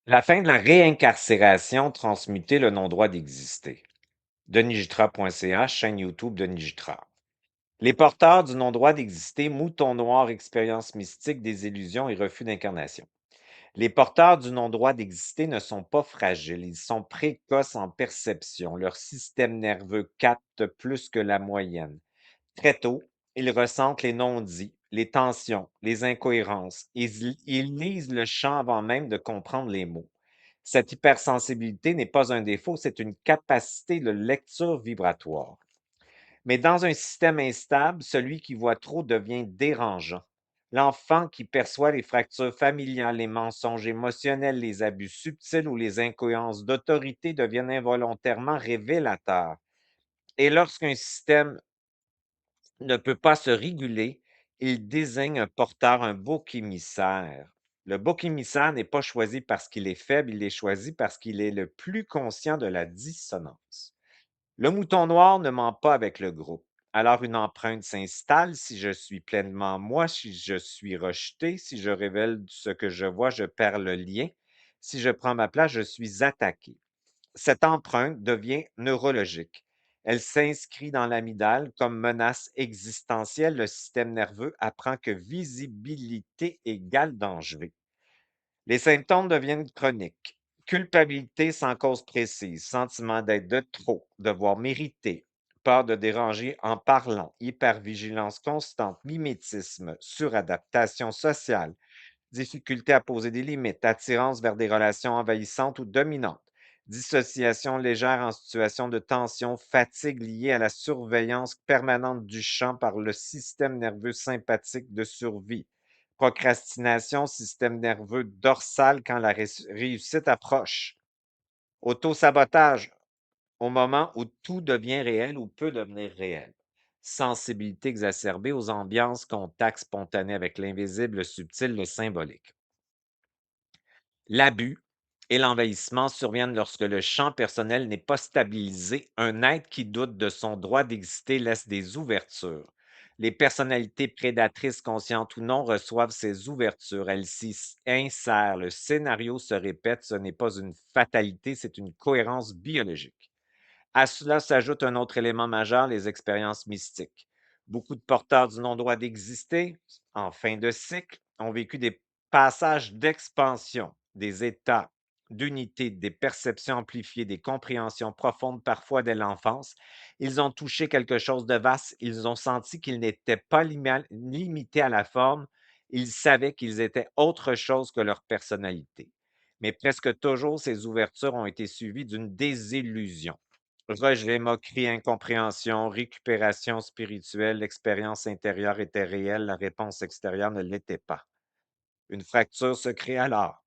La fin de la réincarcération transmuter le non-droit d'exister. denisgitra.ca, chaîne YouTube Denis Gitra. Les porteurs du non-droit d'exister, mouton noir, expérience mystique, désillusion et refus d'incarnation. Les porteurs du non-droit d'exister ne sont pas fragiles, ils sont précoces en perception. Leur système nerveux capte plus que la moyenne. Très tôt, ils ressentent les non-dits, les tensions, les incohérences. Ils lisent le champ avant même de comprendre les mots. Cette hypersensibilité n'est pas un défaut, c'est une capacité de lecture vibratoire. Mais dans un système instable, celui qui voit trop devient dérangeant. L'enfant qui perçoit les fractures familiales, les mensonges émotionnels, les abus subtils ou les incohérences d'autorité deviennent involontairement révélateurs. Et lorsqu'un système ne peut pas se réguler, il désigne un porteur, un bouc émissaire. Le bouc émissaire n'est pas choisi parce qu'il est faible, il est choisi parce qu'il est le plus conscient de la dissonance. Le mouton noir ne ment pas avec le groupe. Alors une empreinte s'installe si je suis pleinement moi, si je suis rejeté, si je révèle ce que je vois, je perds le lien. Si je prends ma place, je suis attaqué. Cette empreinte devient neurologique. Elle s'inscrit dans l'amygdale comme menace existentielle. Le système nerveux apprend que visibilité égale danger. Les symptômes deviennent chroniques. Culpabilité sans cause précise, sentiment d'être de trop, devoir mériter, peur de déranger en parlant, hypervigilance constante, mimétisme, suradaptation sociale, difficulté à poser des limites, attirance vers des relations envahissantes ou dominantes, dissociation légère en situation de tension, fatigue liée à la surveillance permanente du champ par le système nerveux sympathique de survie, procrastination, système nerveux dorsal quand la réussite approche, autosabotage au moment où tout devient réel ou peut devenir réel, sensibilité exacerbée aux ambiances, contact spontané avec l'invisible, le subtil, le symbolique. L'abus et l'envahissement surviennent lorsque le champ personnel n'est pas stabilisé. Un être qui doute de son droit d'exister laisse des ouvertures. Les personnalités prédatrices, conscientes ou non, reçoivent ces ouvertures. Elles s'y insèrent. Le scénario se répète. Ce n'est pas une fatalité, c'est une cohérence biologique. À cela s'ajoute un autre élément majeur, les expériences mystiques. Beaucoup de porteurs du non-droit d'exister, en fin de cycle, ont vécu des passages d'expansion, des états d'unité, des perceptions amplifiées, des compréhensions profondes parfois dès l'enfance. Ils ont touché quelque chose de vaste, ils ont senti qu'ils n'étaient pas limités à la forme, ils savaient qu'ils étaient autre chose que leur personnalité. Mais presque toujours, ces ouvertures ont été suivies d'une désillusion. Rejet, moquerie, incompréhension, récupération spirituelle, l'expérience intérieure était réelle, la réponse extérieure ne l'était pas. Une fracture se crée alors.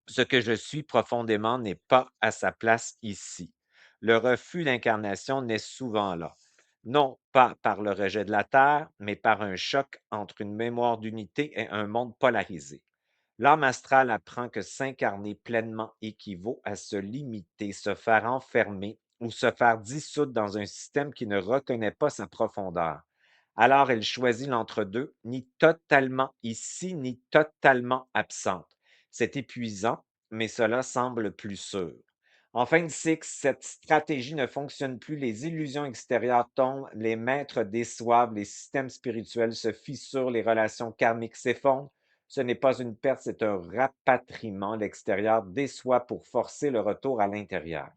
Ce que je suis profondément n'est pas à sa place ici. Le refus d'incarnation naît souvent là, non pas par le rejet de la Terre, mais par un choc entre une mémoire d'unité et un monde polarisé. L'âme astrale apprend que s'incarner pleinement équivaut à se limiter, se faire enfermer ou se faire dissoudre dans un système qui ne reconnaît pas sa profondeur. Alors elle choisit l'entre-deux, ni totalement ici, ni totalement absente. C'est épuisant, mais cela semble plus sûr. En fin de cycle, cette stratégie ne fonctionne plus, les illusions extérieures tombent, les maîtres déçoivent, les systèmes spirituels se fissurent, les relations karmiques s'effondrent. Ce n'est pas une perte, c'est un rapatriement. L'extérieur déçoit pour forcer le retour à l'intérieur.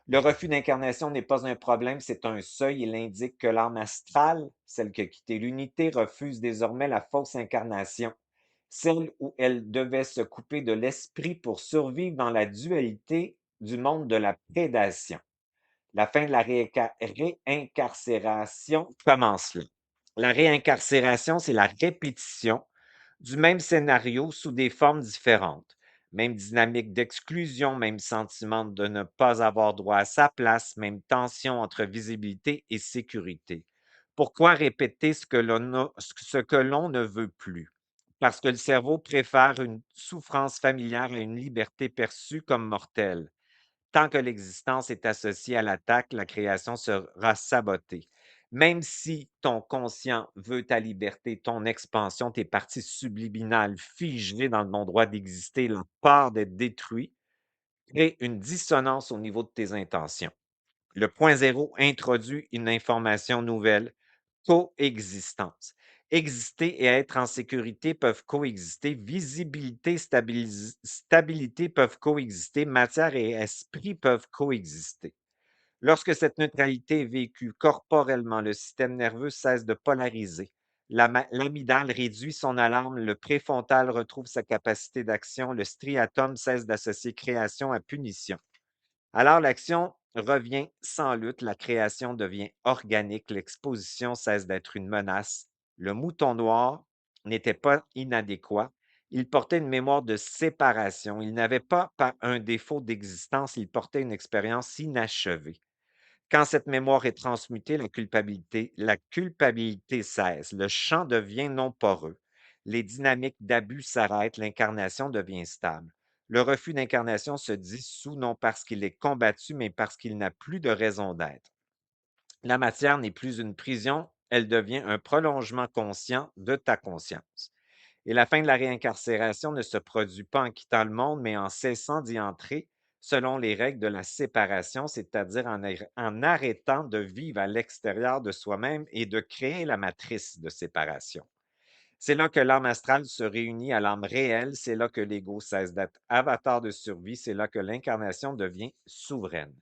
Le refus d'incarnation n'est pas un problème, c'est un seuil. Il indique que l'âme astrale, celle qui a quitté l'unité, refuse désormais la fausse incarnation, celle où elle devait se couper de l'esprit pour survivre dans la dualité du monde de la prédation. La fin de la réincarcération commence là. La réincarcération, c'est la répétition du même scénario sous des formes différentes. Même dynamique d'exclusion, même sentiment de ne pas avoir droit à sa place, même tension entre visibilité et sécurité. Pourquoi répéter ce que l'on ne veut plus? Parce que le cerveau préfère une souffrance familière à une liberté perçue comme mortelle. Tant que l'existence est associée à l'attaque, la création sera sabotée. Même si ton conscient veut ta liberté, ton expansion, tes parties subliminales figées dans le non-droit d'exister, la peur d'être détruit, crée une dissonance au niveau de tes intentions. Le point zéro introduit une information nouvelle, coexistence. Exister et être en sécurité peuvent coexister. Visibilité, stabilité peuvent coexister. Matière et esprit peuvent coexister. Lorsque cette neutralité est vécue corporellement, le système nerveux cesse de polariser. L'amygdale réduit son alarme, le préfrontal retrouve sa capacité d'action, le striatum cesse d'associer création à punition. Alors l'action revient sans lutte, la création devient organique, l'exposition cesse d'être une menace. Le mouton noir n'était pas inadéquat, il portait une mémoire de séparation, il n'avait pas un défaut d'existence, il portait une expérience inachevée. Quand cette mémoire est transmutée, la culpabilité cesse, le champ devient non poreux, les dynamiques d'abus s'arrêtent, l'incarnation devient stable. Le refus d'incarnation se dissout non parce qu'il est combattu, mais parce qu'il n'a plus de raison d'être. La matière n'est plus une prison, elle devient un prolongement conscient de ta conscience. Et la fin de la réincarcération ne se produit pas en quittant le monde, mais en cessant d'y entrer selon les règles de la séparation, c'est-à-dire en arrêtant de vivre à l'extérieur de soi-même et de créer la matrice de séparation. C'est là que l'âme astrale se réunit à l'âme réelle, c'est là que l'ego cesse d'être avatar de survie, c'est là que l'incarnation devient souveraine.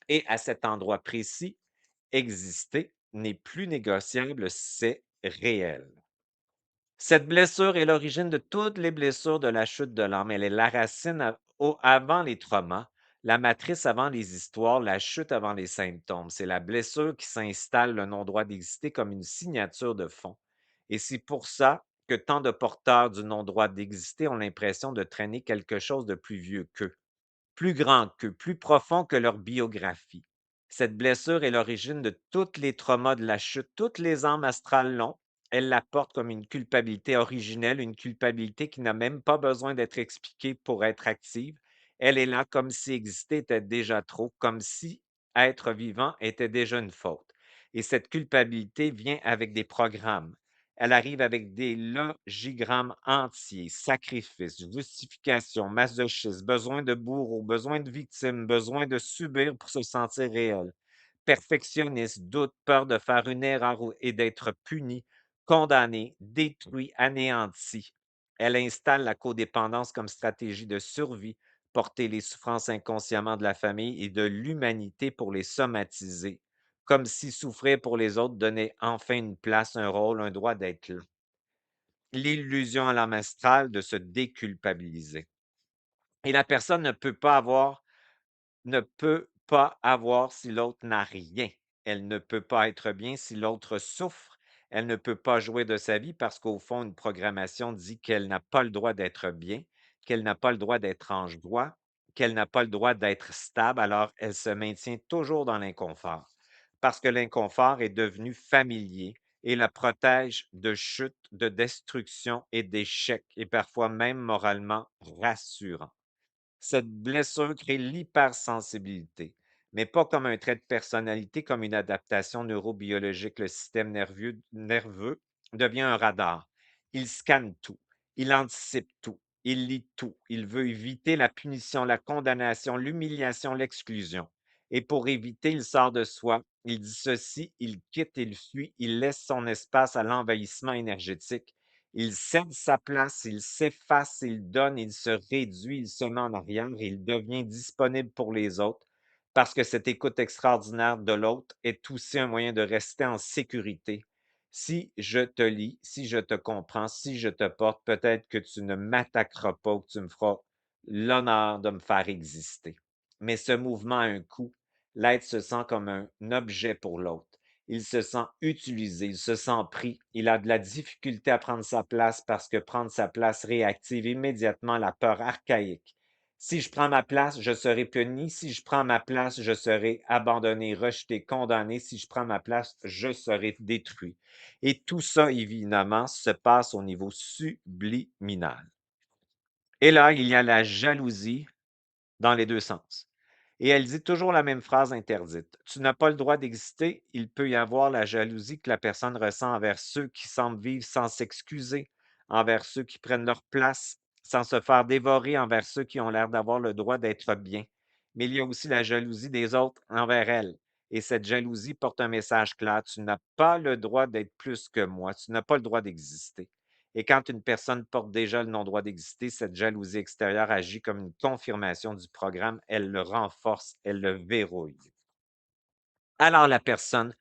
Et à cet endroit précis, exister n'est plus négociable, c'est réel. Cette blessure est l'origine de toutes les blessures de la chute de l'âme. Elle est la racine avant les traumas, la matrice avant les histoires, la chute avant les symptômes. C'est la blessure qui s'installe le non-droit d'exister comme une signature de fond. Et c'est pour ça que tant de porteurs du non-droit d'exister ont l'impression de traîner quelque chose de plus vieux qu'eux, plus grand qu'eux, plus profond que leur biographie. Cette blessure est l'origine de tous les traumas de la chute. Toutes les âmes astrales l'ont. Elles la portent comme une culpabilité originelle, une culpabilité qui n'a même pas besoin d'être expliquée pour être active. Elle est là comme si exister était déjà trop, comme si être vivant était déjà une faute. Et cette culpabilité vient avec des programmes. Elle arrive avec des logigrammes entiers, sacrifices, justifications, masochisme, besoin de bourreau, besoin de victime, besoin de subir pour se sentir réel, perfectionniste, doute, peur de faire une erreur et d'être puni, condamné, détruit, anéanti. Elle installe la codépendance comme stratégie de survie, porter les souffrances inconsciemment de la famille et de l'humanité pour les somatiser, comme si souffrir pour les autres donnait enfin une place, un rôle, un droit d'être là. L'illusion à l'âme astrale de se déculpabiliser. Et la personne ne peut pas avoir si l'autre n'a rien. Elle ne peut pas être bien si l'autre souffre. Elle ne peut pas jouir de sa vie parce qu'au fond, une programmation dit qu'elle n'a pas le droit d'être bien, qu'elle n'a pas le droit d'être en joie, qu'elle n'a pas le droit d'être stable. Alors, elle se maintient toujours dans l'inconfort parce que l'inconfort est devenu familier et la protège de chutes, de destruction et d'échecs et parfois même moralement rassurant. Cette blessure crée l'hypersensibilité, mais pas comme un trait de personnalité, comme une adaptation neurobiologique. Le système nerveux devient un radar. Il scanne tout, il anticipe tout, il lit tout. Il veut éviter la punition, la condamnation, l'humiliation, l'exclusion. Et pour éviter, il sort de soi, il dissocie, il quitte, il fuit, il laisse son espace à l'envahissement énergétique. Il cède sa place, il s'efface, il donne, il se réduit, il se met en arrière et il devient disponible pour les autres parce que cette écoute extraordinaire de l'autre est aussi un moyen de rester en sécurité. Si je te lis, si je te comprends, si je te porte, peut-être que tu ne m'attaqueras pas ou que tu me feras l'honneur de me faire exister. Mais ce mouvement a un coût. L'être se sent comme un objet pour l'autre. Il se sent utilisé, il se sent pris, il a de la difficulté à prendre sa place parce que prendre sa place réactive immédiatement la peur archaïque. Si je prends ma place, je serai puni. Si je prends ma place, je serai abandonné, rejeté, condamné. Si je prends ma place, je serai détruit. Et tout ça, évidemment, se passe au niveau subliminal. Et là, il y a la jalousie dans les deux sens. Et elle dit toujours la même phrase interdite. Tu n'as pas le droit d'exister. Il peut y avoir la jalousie que la personne ressent envers ceux qui semblent vivre sans s'excuser, envers ceux qui prennent leur place, sans se faire dévorer, envers ceux qui ont l'air d'avoir le droit d'être bien. Mais il y a aussi la jalousie des autres envers elle. Et cette jalousie porte un message clair. Tu n'as pas le droit d'être plus que moi. Tu n'as pas le droit d'exister. Et quand une personne porte déjà le non-droit d'exister, cette jalousie extérieure agit comme une confirmation du programme, elle le renforce, elle le verrouille. Alors la personne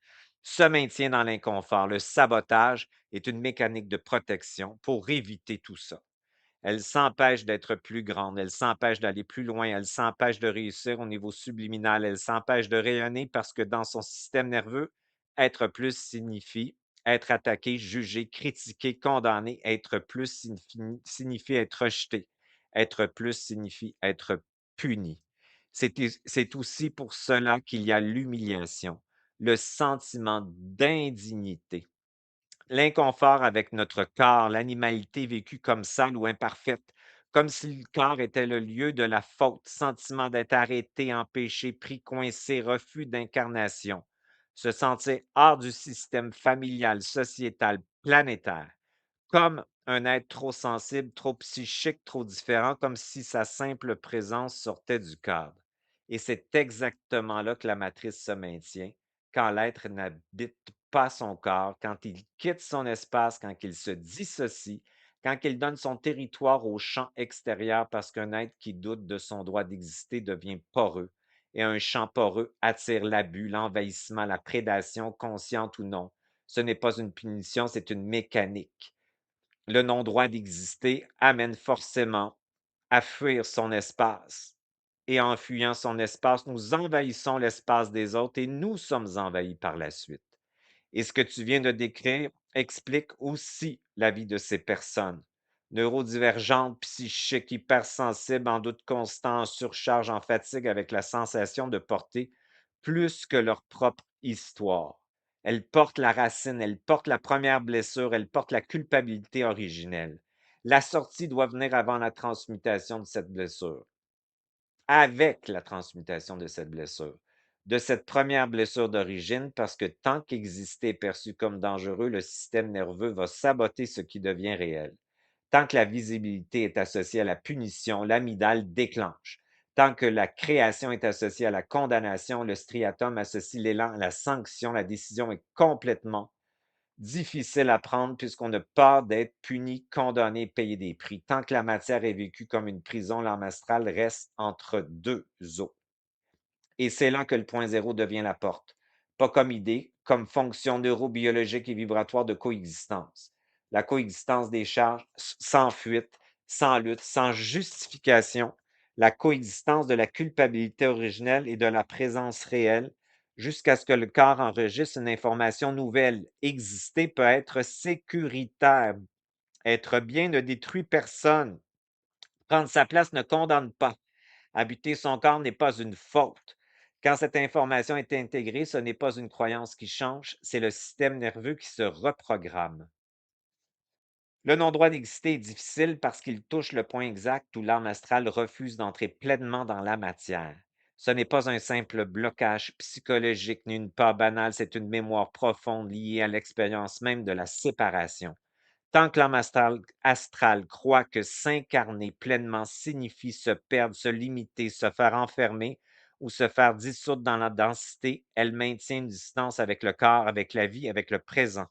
se maintient dans l'inconfort. Le sabotage est une mécanique de protection pour éviter tout ça. Elle s'empêche d'être plus grande, elle s'empêche d'aller plus loin, elle s'empêche de réussir au niveau subliminal, elle s'empêche de rayonner parce que dans son système nerveux, être plus signifie être attaqué, jugé, critiqué, condamné. Être plus signifie être rejeté. Être plus signifie être puni. C'est aussi pour cela qu'il y a l'humiliation, le sentiment d'indignité, l'inconfort avec notre corps, l'animalité vécue comme sale ou imparfaite, comme si le corps était le lieu de la faute, sentiment d'être arrêté, empêché, pris, coincé, refus d'incarnation, se sentir hors du système familial, sociétal, planétaire, comme un être trop sensible, trop psychique, trop différent, comme si sa simple présence sortait du cadre. Et c'est exactement là que la matrice se maintient, quand l'être n'habite pas son corps, quand il quitte son espace, quand il se dissocie, quand il donne son territoire au champ extérieur parce qu'un être qui doute de son droit d'exister devient poreux. Et un champ poreux attire l'abus, l'envahissement, la prédation, consciente ou non. Ce n'est pas une punition, c'est une mécanique. Le non-droit d'exister amène forcément à fuir son espace. Et en fuyant son espace, nous envahissons l'espace des autres et nous sommes envahis par la suite. Et ce que tu viens de décrire explique aussi la vie de ces personnes. Neurodivergentes, psychiques, hypersensibles, en doute constant, en surcharge, en fatigue, avec la sensation de porter plus que leur propre histoire. Elles portent la racine, elles portent la première blessure, elles portent la culpabilité originelle. La sortie doit venir avant la transmutation de cette blessure, avec la transmutation de cette blessure, de cette première blessure d'origine, parce que tant qu'exister est perçu comme dangereux, le système nerveux va saboter ce qui devient réel. Tant que la visibilité est associée à la punition, l'amygdale déclenche. Tant que la création est associée à la condamnation, le striatum associe l'élan à la sanction. La décision est complètement difficile à prendre puisqu'on a peur d'être puni, condamné, payer des prix. Tant que la matière est vécue comme une prison, l'âme astrale reste entre deux eaux. Et c'est là que le point zéro devient la porte. Pas comme idée, comme fonction neurobiologique et vibratoire de coexistence. La coexistence des charges sans fuite, sans lutte, sans justification. La coexistence de la culpabilité originelle et de la présence réelle jusqu'à ce que le corps enregistre une information nouvelle. Exister peut être sécuritaire. Être bien ne détruit personne. Prendre sa place ne condamne pas. Habiter son corps n'est pas une faute. Quand cette information est intégrée, ce n'est pas une croyance qui change, c'est le système nerveux qui se reprogramme. Le non-droit d'exister est difficile parce qu'il touche le point exact où l'âme astrale refuse d'entrer pleinement dans la matière. Ce n'est pas un simple blocage psychologique ni une peur banale, c'est une mémoire profonde liée à l'expérience même de la séparation. Tant que l'âme astrale croit que s'incarner pleinement signifie se perdre, se limiter, se faire enfermer ou se faire dissoudre dans la densité, elle maintient une distance avec le corps, avec la vie, avec le présent.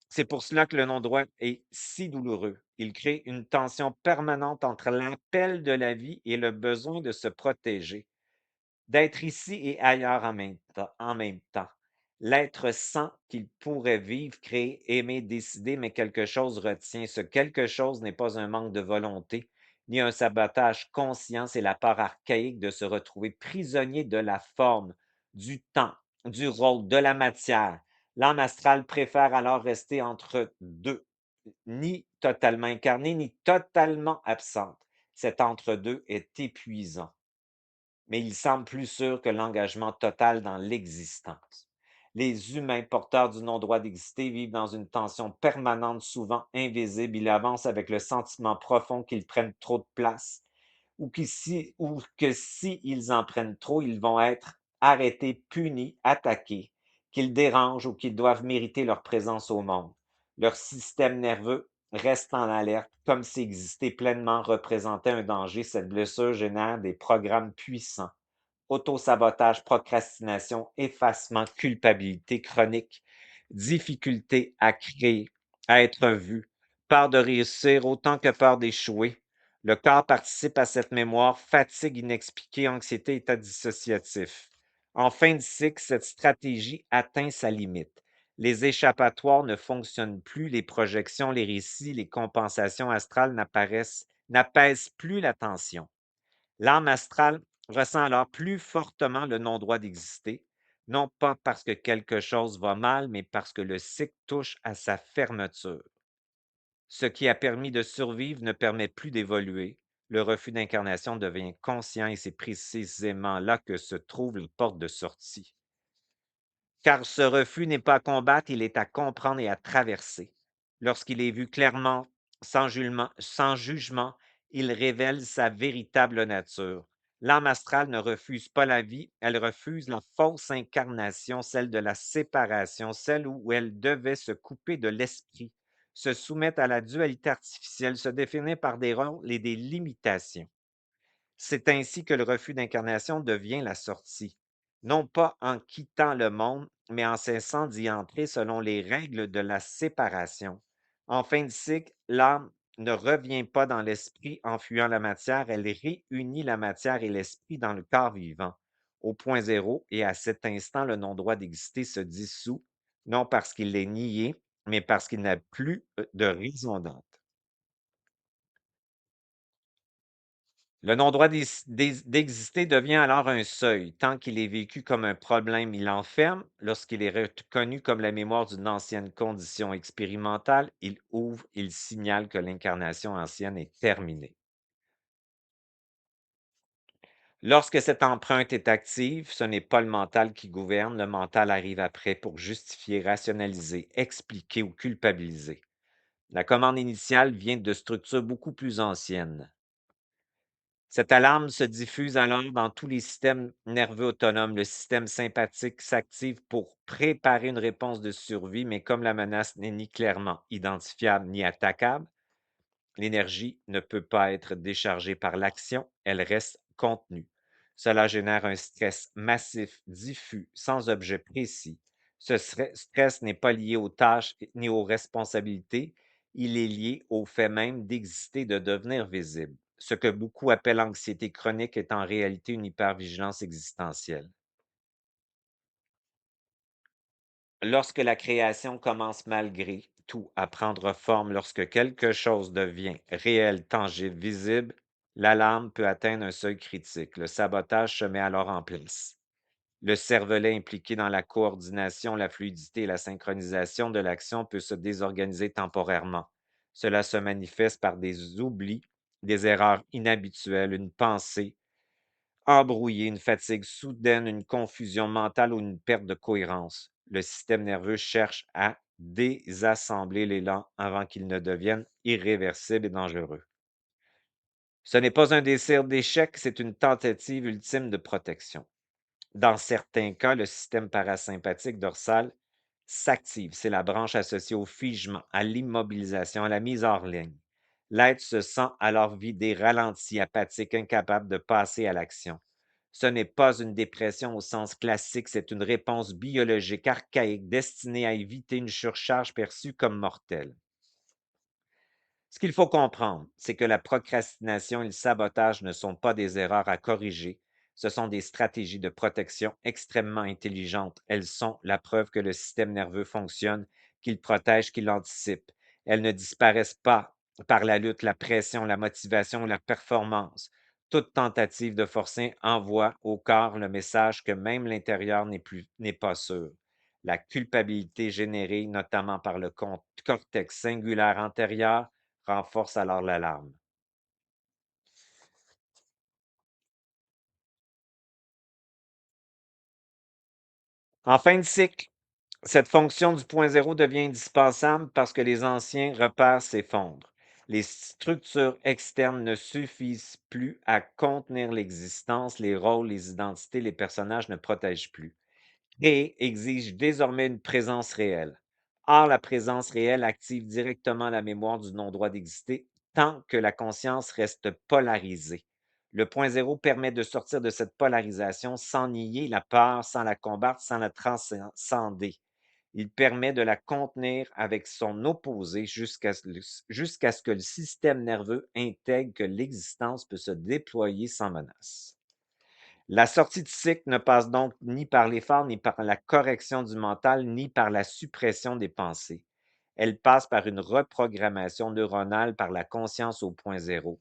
C'est pour cela que le non-droit est si douloureux. Il crée une tension permanente entre l'appel de la vie et le besoin de se protéger, d'être ici et ailleurs en même temps. L'être sent qu'il pourrait vivre, créer, aimer, décider, mais quelque chose retient. Ce quelque chose n'est pas un manque de volonté, ni un sabotage conscient, c'est la part archaïque de se retrouver prisonnier de la forme, du temps, du rôle, de la matière. L'âme astrale préfère alors rester entre deux, ni totalement incarnée, ni totalement absente. Cet entre-deux est épuisant, mais il semble plus sûr que l'engagement total dans l'existence. Les humains porteurs du non-droit d'exister vivent dans une tension permanente, souvent invisible. Ils avancent avec le sentiment profond qu'ils prennent trop de place, ou que si ils en prennent trop, ils vont être arrêtés, punis, attaqués, qu'ils dérangent ou qu'ils doivent mériter leur présence au monde. Leur système nerveux reste en alerte, comme si exister pleinement représentait un danger. Cette blessure génère des programmes puissants: autosabotage, procrastination, effacement, culpabilité chronique, difficulté à créer, à être vu, peur de réussir autant que peur d'échouer. Le corps participe à cette mémoire: fatigue inexpliquée, anxiété, état dissociatif. En fin de cycle, cette stratégie atteint sa limite. Les échappatoires ne fonctionnent plus, les projections, les récits, les compensations astrales n'apaisent plus la tension. L'âme astrale ressent alors plus fortement le non-droit d'exister, non pas parce que quelque chose va mal, mais parce que le cycle touche à sa fermeture. Ce qui a permis de survivre ne permet plus d'évoluer. Le refus d'incarnation devient conscient et c'est précisément là que se trouve la porte de sortie. Car ce refus n'est pas à combattre, il est à comprendre et à traverser. Lorsqu'il est vu clairement, sans jugement, il révèle sa véritable nature. L'âme astrale ne refuse pas la vie, elle refuse la fausse incarnation, celle de la séparation, celle où elle devait se couper de l'esprit, se soumettre à la dualité artificielle, se définir par des rôles et des limitations. C'est ainsi que le refus d'incarnation devient la sortie, non pas en quittant le monde, mais en cessant d'y entrer selon les règles de la séparation. En fin de cycle, l'âme ne revient pas dans l'esprit en fuyant la matière, elle réunit la matière et l'esprit dans le corps vivant, au point zéro, et à cet instant, le non-droit d'exister se dissout, non parce qu'il est nié, mais parce qu'il n'a plus de raison d'être. Le non-droit d'exister devient alors un seuil. Tant qu'il est vécu comme un problème, il enferme. Lorsqu'il est reconnu comme la mémoire d'une ancienne condition expérimentale, il ouvre, il signale que l'incarnation ancienne est terminée. Lorsque cette empreinte est active, ce n'est pas le mental qui gouverne, le mental arrive après pour justifier, rationaliser, expliquer ou culpabiliser. La commande initiale vient de structures beaucoup plus anciennes. Cette alarme se diffuse alors dans tous les systèmes nerveux autonomes. Le système sympathique s'active pour préparer une réponse de survie, mais comme la menace n'est ni clairement identifiable ni attaquable, l'énergie ne peut pas être déchargée par l'action, elle reste contenue. Cela génère un stress massif, diffus, sans objet précis. Ce stress n'est pas lié aux tâches ni aux responsabilités, il est lié au fait même d'exister, de devenir visible. Ce que beaucoup appellent anxiété chronique est en réalité une hypervigilance existentielle. Lorsque la création commence malgré tout à prendre forme, lorsque quelque chose devient réel, tangible, visible, l'alarme peut atteindre un seuil critique. Le sabotage se met alors en place. Le cervelet impliqué dans la coordination, la fluidité et la synchronisation de l'action peut se désorganiser temporairement. Cela se manifeste par des oublis, des erreurs inhabituelles, une pensée embrouillé, une fatigue soudaine, une confusion mentale ou une perte de cohérence. Le système nerveux cherche à désassembler l'élan avant qu'il ne devienne irréversible et dangereux. Ce n'est pas un désir d'échec, c'est une tentative ultime de protection. Dans certains cas, le système parasympathique dorsal s'active. C'est la branche associée au figement, à l'immobilisation, à la mise hors ligne. L'être se sent alors vidé, ralenti, apathique, incapable de passer à l'action. Ce n'est pas une dépression au sens classique, c'est une réponse biologique archaïque destinée à éviter une surcharge perçue comme mortelle. Ce qu'il faut comprendre, c'est que la procrastination et le sabotage ne sont pas des erreurs à corriger, ce sont des stratégies de protection extrêmement intelligentes. Elles sont la preuve que le système nerveux fonctionne, qu'il protège, qu'il anticipe. Elles ne disparaissent pas par la lutte, la pression, la motivation, la performance. Toute tentative de forcer envoie au corps le message que même l'intérieur n'est pas sûr. La culpabilité générée notamment par le cortex singulaire antérieur renforce alors l'alarme. En fin de cycle, cette fonction du point zéro devient indispensable parce que les anciens repères s'effondrent. Les structures externes ne suffisent plus à contenir l'existence, les rôles, les identités, les personnages ne protègent plus. Créer exige désormais une présence réelle. Or, la présence réelle active directement la mémoire du non-droit d'exister tant que la conscience reste polarisée. Le point zéro permet de sortir de cette polarisation sans nier la peur, sans la combattre, sans la transcender. Il permet de la contenir avec son opposé jusqu'à ce que le système nerveux intègre que l'existence peut se déployer sans menace. La sortie de cycle ne passe donc ni par l'effort, ni par la correction du mental, ni par la suppression des pensées. Elle passe par une reprogrammation neuronale par la conscience au point zéro.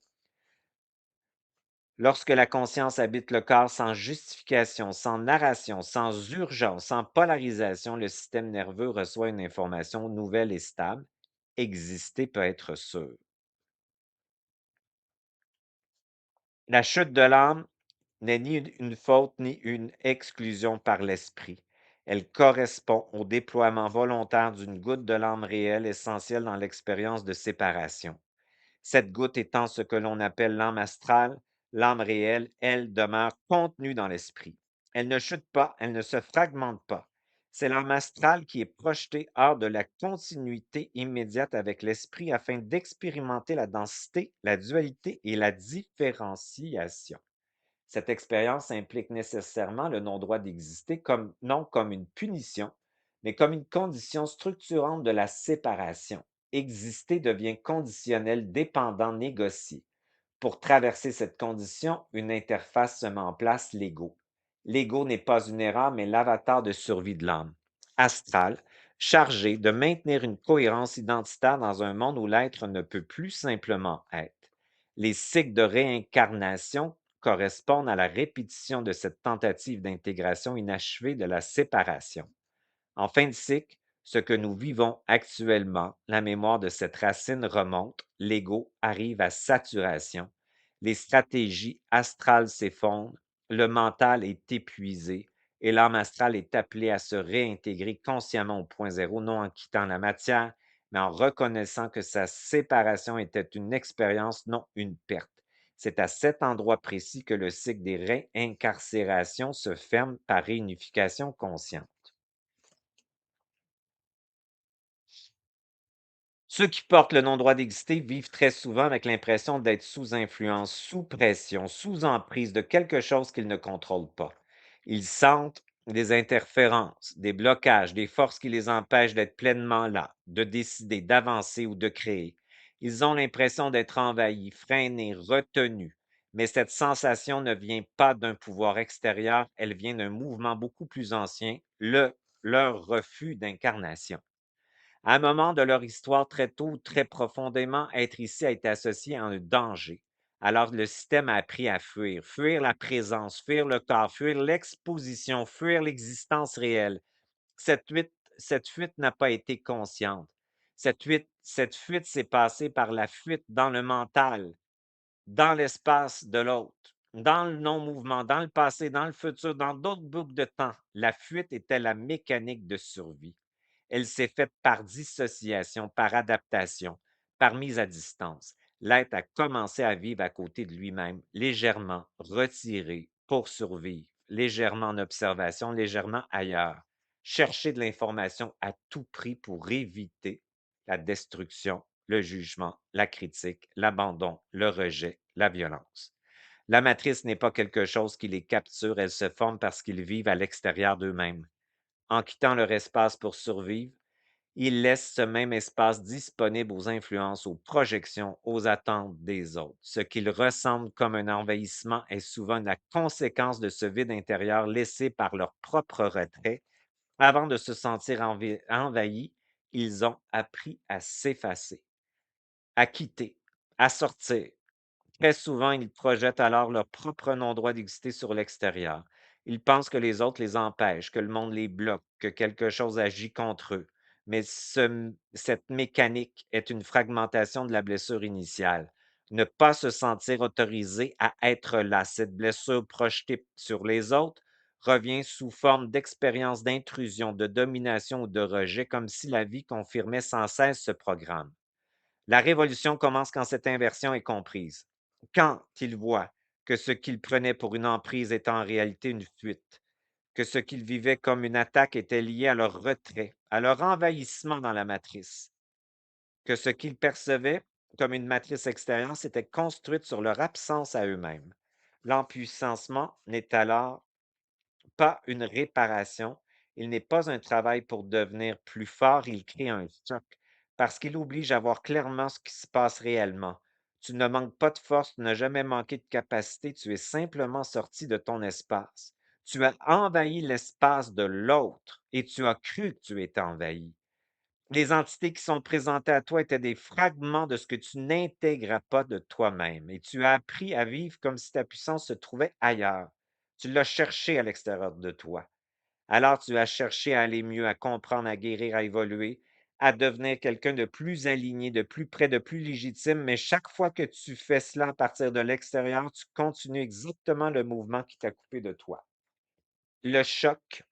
Lorsque la conscience habite le corps sans justification, sans narration, sans urgence, sans polarisation, le système nerveux reçoit une information nouvelle et stable. Exister peut être sûr. La chute de l'âme n'est ni une faute ni une exclusion par l'esprit. Elle correspond au déploiement volontaire d'une goutte de l'âme réelle essentielle dans l'expérience de séparation. Cette goutte étant ce que l'on appelle l'âme astrale, l'âme réelle, elle, demeure contenue dans l'esprit. Elle ne chute pas, elle ne se fragmente pas. C'est l'âme astrale qui est projetée hors de la continuité immédiate avec l'esprit afin d'expérimenter la densité, la dualité et la différenciation. Cette expérience implique nécessairement le non-droit d'exister comme, non comme une punition, mais comme une condition structurante de la séparation. Exister devient conditionnel, dépendant, négocié. Pour traverser cette condition, une interface se met en place, l'ego. L'ego n'est pas une erreur, mais l'avatar de survie de l'âme. Astral, chargé de maintenir une cohérence identitaire dans un monde où l'être ne peut plus simplement être. Les cycles de réincarnation correspondent à la répétition de cette tentative d'intégration inachevée de la séparation. En fin de cycle, ce que nous vivons actuellement, la mémoire de cette racine remonte, l'ego arrive à saturation, les stratégies astrales s'effondrent, le mental est épuisé et l'âme astrale est appelée à se réintégrer consciemment au point zéro, non en quittant la matière, mais en reconnaissant que sa séparation était une expérience, non une perte. C'est à cet endroit précis que le cycle des réincarcérations se ferme par réunification consciente. Ceux qui portent le non-droit d'exister vivent très souvent avec l'impression d'être sous influence, sous pression, sous emprise de quelque chose qu'ils ne contrôlent pas. Ils sentent des interférences, des blocages, des forces qui les empêchent d'être pleinement là, de décider, d'avancer ou de créer. Ils ont l'impression d'être envahis, freinés, retenus. Mais cette sensation ne vient pas d'un pouvoir extérieur, elle vient d'un mouvement beaucoup plus ancien, leur refus d'incarnation. À un moment de leur histoire très tôt, très profondément, être ici a été associé à un danger. Alors le système a appris à fuir, fuir la présence, fuir le corps, fuir l'exposition, fuir l'existence réelle. Cette fuite n'a pas été consciente. Cette fuite s'est passée par la fuite dans le mental, dans l'espace de l'autre, dans le non-mouvement, dans le passé, dans le futur, dans d'autres boucles de temps. La fuite était la mécanique de survie. Elle s'est faite par dissociation, par adaptation, par mise à distance. L'être a commencé à vivre à côté de lui-même, légèrement retiré pour survivre, légèrement en observation, légèrement ailleurs. Chercher de l'information à tout prix pour éviter la destruction, le jugement, la critique, l'abandon, le rejet, la violence. La matrice n'est pas quelque chose qui les capture, elle se forme parce qu'ils vivent à l'extérieur d'eux-mêmes. En quittant leur espace pour survivre, ils laissent ce même espace disponible aux influences, aux projections, aux attentes des autres. Ce qu'ils ressentent comme un envahissement est souvent la conséquence de ce vide intérieur laissé par leur propre retrait. Avant de se sentir envahis, ils ont appris à s'effacer, à quitter, à sortir. Très souvent, ils projettent alors leur propre non-droit d'exister sur l'extérieur. Ils pensent que les autres les empêchent, que le monde les bloque, que quelque chose agit contre eux. Mais cette mécanique est une fragmentation de la blessure initiale. Ne pas se sentir autorisé à être là, cette blessure projetée sur les autres, revient sous forme d'expérience d'intrusion, de domination ou de rejet, comme si la vie confirmait sans cesse ce programme. La révolution commence quand cette inversion est comprise. Quand ils voient que ce qu'ils prenaient pour une emprise est en réalité une fuite, que ce qu'ils vivaient comme une attaque était lié à leur retrait, à leur envahissement dans la matrice, que ce qu'ils percevaient comme une matrice extérieure s'était construite sur leur absence à eux-mêmes. L'empuissancement n'est alors pas une réparation, il n'est pas un travail pour devenir plus fort, il crée un choc parce qu'il oblige à voir clairement ce qui se passe réellement. Tu ne manques pas de force, tu n'as jamais manqué de capacité, tu es simplement sorti de ton espace. Tu as envahi l'espace de l'autre et tu as cru que tu étais envahi. Les entités qui sont présentées à toi étaient des fragments de ce que tu n'intégrais pas de toi-même et tu as appris à vivre comme si ta puissance se trouvait ailleurs. Tu l'as cherché à l'extérieur de toi. Alors tu as cherché à aller mieux, à comprendre, à guérir, à évoluer, à devenir quelqu'un de plus aligné, de plus près, de plus légitime. Mais chaque fois que tu fais cela à partir de l'extérieur, tu continues exactement le mouvement qui t'a coupé de toi. Le choc,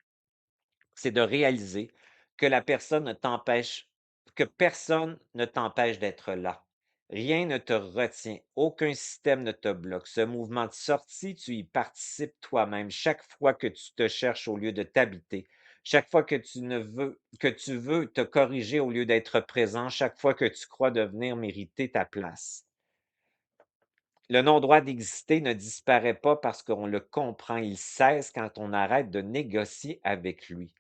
c'est de réaliser que la personne ne t'empêche, que personne ne t'empêche d'être là. Rien ne te retient, aucun système ne te bloque. Ce mouvement de sortie, tu y participes toi-même chaque fois que tu te cherches au lieu de t'habiter, chaque fois que tu veux te corriger au lieu d'être présent, chaque fois que tu crois devenir mériter ta place. Le non-droit d'exister ne disparaît pas parce qu'on le comprend, il cesse quand on arrête de négocier avec lui.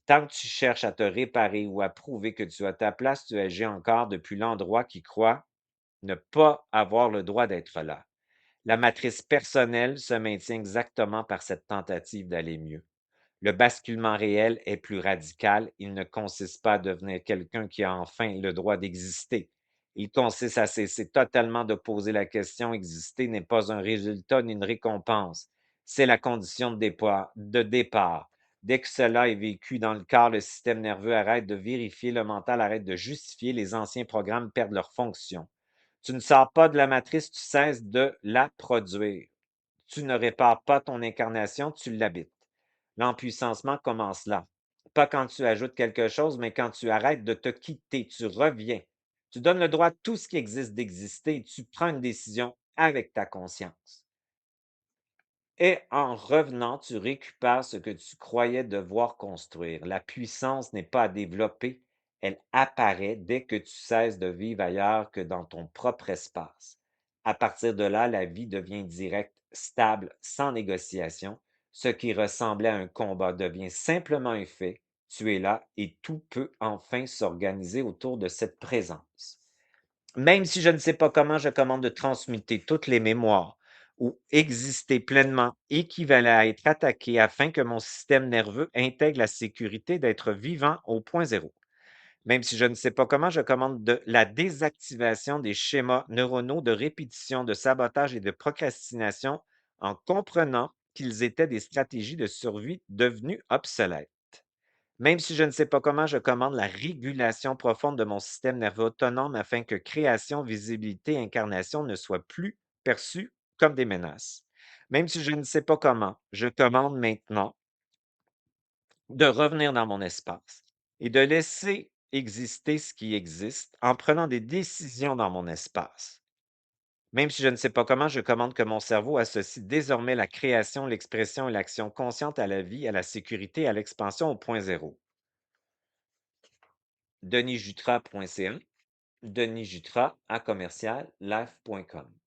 Tant que tu cherches à te réparer ou à prouver que tu as ta place, tu agis encore depuis l'endroit qui croit ne pas avoir le droit d'être là. La matrice personnelle se maintient exactement par cette tentative d'aller mieux. Le basculement réel est plus radical. Il ne consiste pas à devenir quelqu'un qui a enfin le droit d'exister. Il consiste à cesser totalement de poser la question. Exister n'est pas un résultat ni une récompense. C'est la condition de départ. Dès que cela est vécu dans le corps, le système nerveux arrête de vérifier, le mental arrête de justifier, les anciens programmes perdent leur fonction. Tu ne sors pas de la matrice, tu cesses de la produire. Tu ne répares pas ton incarnation, tu l'habites. L'empuissancement commence là. Pas quand tu ajoutes quelque chose, mais quand tu arrêtes de te quitter, tu reviens. Tu donnes le droit à tout ce qui existe d'exister et tu prends une décision avec ta conscience. Et en revenant, tu récupères ce que tu croyais devoir construire. La puissance n'est pas à développer, elle apparaît dès que tu cesses de vivre ailleurs que dans ton propre espace. À partir de là, la vie devient directe, stable, sans négociation. Ce qui ressemblait à un combat devient simplement un fait. Tu es là et tout peut enfin s'organiser autour de cette présence. Même si je ne sais pas comment, je commande de transmuter toutes les mémoires ou exister pleinement équivalent à être attaqué afin que mon système nerveux intègre la sécurité d'être vivant au point zéro. Même si je ne sais pas comment, je commande de la désactivation des schémas neuronaux de répétition, de sabotage et de procrastination en comprenant qu'ils étaient des stratégies de survie devenues obsolètes. Même si je ne sais pas comment, je commande la régulation profonde de mon système nerveux autonome afin que création, visibilité et incarnation ne soient plus perçues comme des menaces. Même si je ne sais pas comment, je commande maintenant de revenir dans mon espace et de laisser exister ce qui existe en prenant des décisions dans mon espace. Même si je ne sais pas comment, je commande que mon cerveau associe désormais la création, l'expression et l'action consciente à la vie, à la sécurité, à l'expansion au point zéro. denisjutra.ca, denisjutra à commercial life.com.